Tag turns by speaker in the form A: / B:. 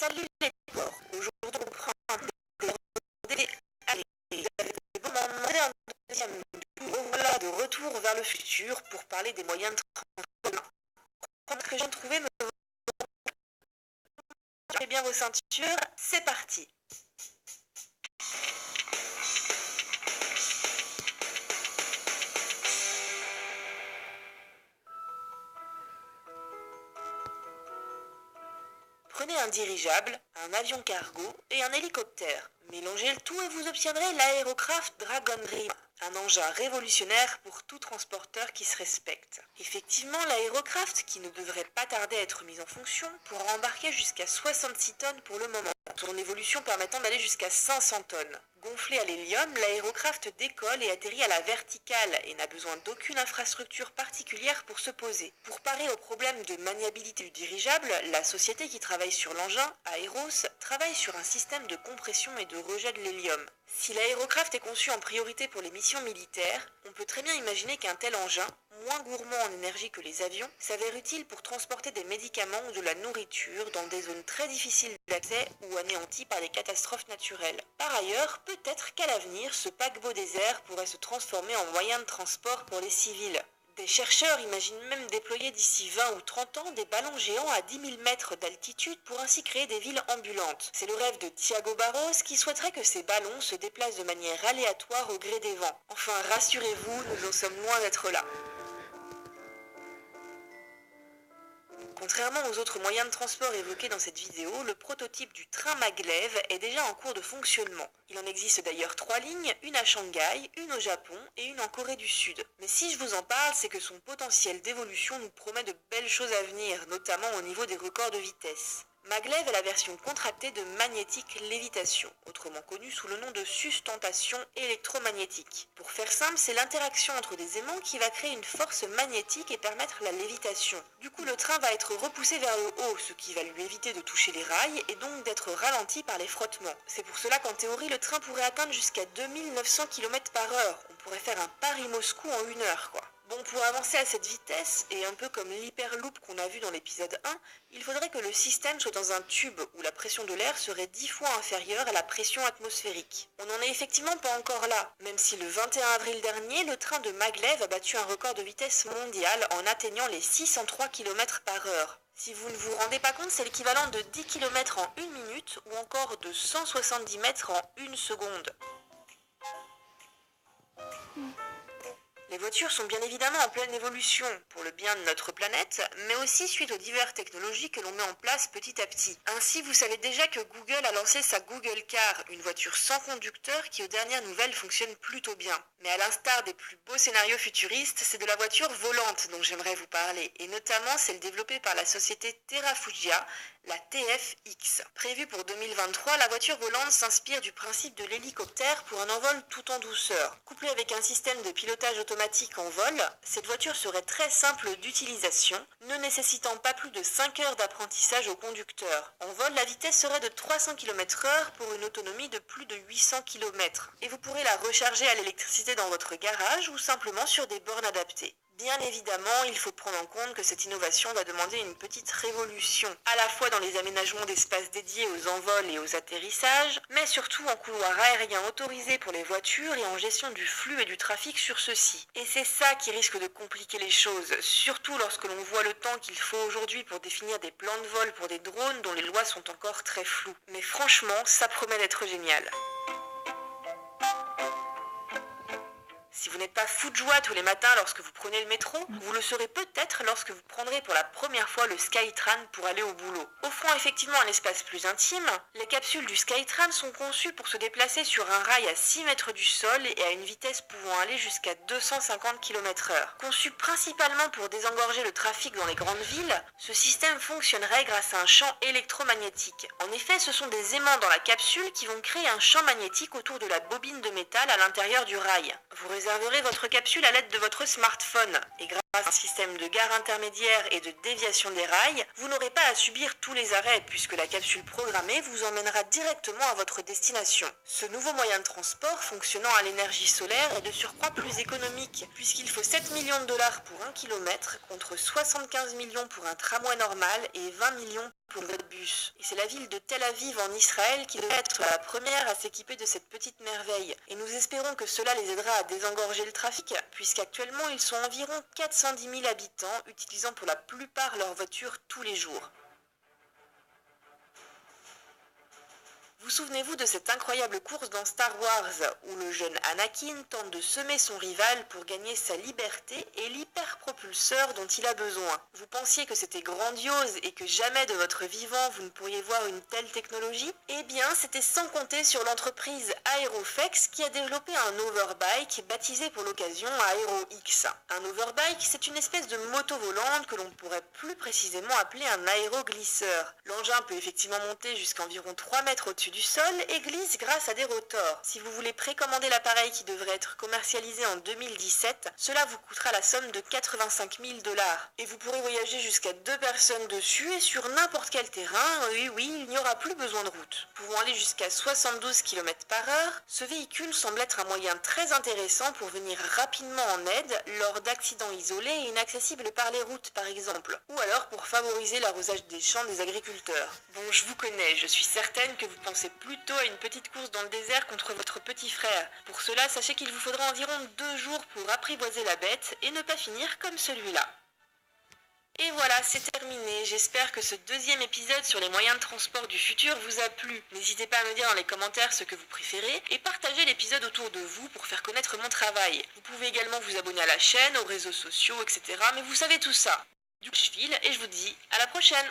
A: Salut les porcs. Aujourd'hui, on prend un dé. Allez, vous avez m'en demandé un deuxième. Voilà, de retour vers le futur pour parler des moyens de transport. Quand que je viens de trouver, mettez bien vos ceintures. C'est parti. Prenez un dirigeable, un avion cargo et un hélicoptère. Mélangez le tout et vous obtiendrez l'aérocraft Dragon Dream, un engin révolutionnaire pour tout transporteur qui se respecte. Effectivement, l'aérocraft, qui ne devrait pas tarder à être mise en fonction, pourra embarquer jusqu'à 66 tonnes pour le moment, son évolution permettant d'aller jusqu'à 500 tonnes. Gonflé à l'hélium, l'aérocraft décolle et atterrit à la verticale et n'a besoin d'aucune infrastructure particulière pour se poser. Pour parer au problème de maniabilité du dirigeable, la société qui travaille sur l'engin, Aeros, travaille sur un système de compression et de rejet de l'hélium. Si l'aérocraft est conçu en priorité pour les missions militaires, on peut très bien imaginer qu'un tel engin, moins gourmand en énergie que les avions, s'avère utile pour transporter des médicaments ou de la nourriture dans des zones très difficiles d'accès ou anéanties par des catastrophes naturelles. Par ailleurs, peut-être qu'à l'avenir, ce paquebot désert pourrait se transformer en moyen de transport pour les civils. Des chercheurs imaginent même déployer d'ici 20 ou 30 ans des ballons géants à 10 000 mètres d'altitude pour ainsi créer des villes ambulantes. C'est le rêve de Thiago Barros qui souhaiterait que ces ballons se déplacent de manière aléatoire au gré des vents. Enfin, rassurez-vous, nous en sommes loin d'être là. Contrairement aux autres moyens de transport évoqués dans cette vidéo, le prototype du train maglev est déjà en cours de fonctionnement. Il en existe d'ailleurs 3 lignes, une à Shanghai, une au Japon et une en Corée du Sud. Mais si je vous en parle, c'est que son potentiel d'évolution nous promet de belles choses à venir, notamment au niveau des records de vitesse. Maglev est la version contractée de Magnetic Levitation, autrement connue sous le nom de sustentation électromagnétique. Pour faire simple, c'est l'interaction entre des aimants qui va créer une force magnétique et permettre la lévitation. Du coup, le train va être repoussé vers le haut, ce qui va lui éviter de toucher les rails et donc d'être ralenti par les frottements. C'est pour cela qu'en théorie, le train pourrait atteindre jusqu'à 2900 km/h. On pourrait faire un Paris-Moscou en 1 heure, quoi. Bon, pour avancer à cette vitesse, et un peu comme l'hyperloop qu'on a vu dans l'épisode 1, il faudrait que le système soit dans un tube où la pression de l'air serait 10 fois inférieure à la pression atmosphérique. On n'en est effectivement pas encore là, même si le 21 avril dernier, le train de Maglev a battu un record de vitesse mondial en atteignant les 603 km/h. Si vous ne vous rendez pas compte, c'est l'équivalent de 10 km en 1 minute ou encore de 170 mètres en 1 seconde. Les voitures sont bien évidemment en pleine évolution pour le bien de notre planète, mais aussi suite aux diverses technologies que l'on met en place petit à petit. Ainsi, vous savez déjà que Google a lancé sa Google Car, une voiture sans conducteur qui aux dernières nouvelles fonctionne plutôt bien. Mais à l'instar des plus beaux scénarios futuristes, c'est de la voiture volante dont j'aimerais vous parler, et notamment celle développée par la société Terrafugia, la TFX. Prévue pour 2023, la voiture volante s'inspire du principe de l'hélicoptère pour un envol tout en douceur. Couplée avec un système de pilotage automatique en vol, cette voiture serait très simple d'utilisation, ne nécessitant pas plus de 5 heures d'apprentissage au conducteur. En vol, la vitesse serait de 300 km/h pour une autonomie de plus de 800 km. Et vous pourrez la recharger à l'électricité dans votre garage ou simplement sur des bornes adaptées. Bien évidemment, il faut prendre en compte que cette innovation va demander une petite révolution, à la fois dans les aménagements d'espaces dédiés aux envols et aux atterrissages, mais surtout en couloirs aériens autorisés pour les voitures et en gestion du flux et du trafic sur ceux-ci. Et c'est ça qui risque de compliquer les choses, surtout lorsque l'on voit le temps qu'il faut aujourd'hui pour définir des plans de vol pour des drones dont les lois sont encore très floues. Mais franchement, ça promet d'être génial. Si vous n'êtes pas fou de joie tous les matins lorsque vous prenez le métro, vous le serez peut-être lorsque vous prendrez pour la première fois le Skytran pour aller au boulot. Offrant effectivement un espace plus intime, les capsules du Skytran sont conçues pour se déplacer sur un rail à 6 mètres du sol et à une vitesse pouvant aller jusqu'à 250 km/h. Conçu principalement pour désengorger le trafic dans les grandes villes, ce système fonctionnerait grâce à un champ électromagnétique. En effet, ce sont des aimants dans la capsule qui vont créer un champ magnétique autour de la bobine de métal à l'intérieur du rail. Vous réserverez votre capsule à l'aide de votre smartphone et Grâce à un système de gare intermédiaire et de déviation des rails, vous n'aurez pas à subir tous les arrêts puisque la capsule programmée vous emmènera directement à votre destination. Ce nouveau moyen de transport fonctionnant à l'énergie solaire est de surcroît plus économique puisqu'il faut 7 millions de dollars pour 1 km contre 75 millions pour un tramway normal et 20 millions pour le bus. Et c'est la ville de Tel Aviv en Israël qui devrait être la première à s'équiper de cette petite merveille. Et nous espérons que cela les aidera à désengorger le trafic, puisqu'actuellement ils sont environ 410 000 habitants utilisant pour la plupart leur voiture tous les jours. Vous souvenez-vous de cette incroyable course dans Star Wars où le jeune Anakin tente de semer son rival pour gagner sa liberté et l'hyperpropulseur dont il a besoin. Vous pensiez que c'était grandiose et que jamais de votre vivant vous ne pourriez voir une telle technologie? Eh bien, c'était sans compter sur l'entreprise Aeroflex qui a développé un overbike baptisé pour l'occasion AeroX. Un overbike, c'est une espèce de moto volante que l'on pourrait plus précisément appeler un aéroglisseur. L'engin peut effectivement monter jusqu'à environ 3 mètres au-dessus du sol et glisse grâce à des rotors. Si vous voulez précommander l'appareil qui devrait être commercialisé en 2017, cela vous coûtera la somme de 85 000 $. Et vous pourrez voyager jusqu'à 2 personnes dessus et sur n'importe quel terrain, oui, il n'y aura plus besoin de route. Pouvant aller jusqu'à 72 km/h, ce véhicule semble être un moyen très intéressant pour venir rapidement en aide lors d'accidents isolés et inaccessibles par les routes par exemple, ou alors pour favoriser l'arrosage des champs des agriculteurs. Bon, je vous connais, je suis certaine que vous pensez plutôt à une petite course dans le désert contre votre petit frère. Pour cela, sachez qu'il vous faudra environ 2 jours pour apprivoiser la bête et ne pas finir comme celui-là. Et voilà, c'est terminé. J'espère que ce deuxième épisode sur les moyens de transport du futur vous a plu. N'hésitez pas à me dire dans les commentaires ce que vous préférez et partagez l'épisode autour de vous pour faire connaître mon travail. Vous pouvez également vous abonner à la chaîne, aux réseaux sociaux, etc. Mais vous savez tout ça. Du coup, je file et je vous dis à la prochaine.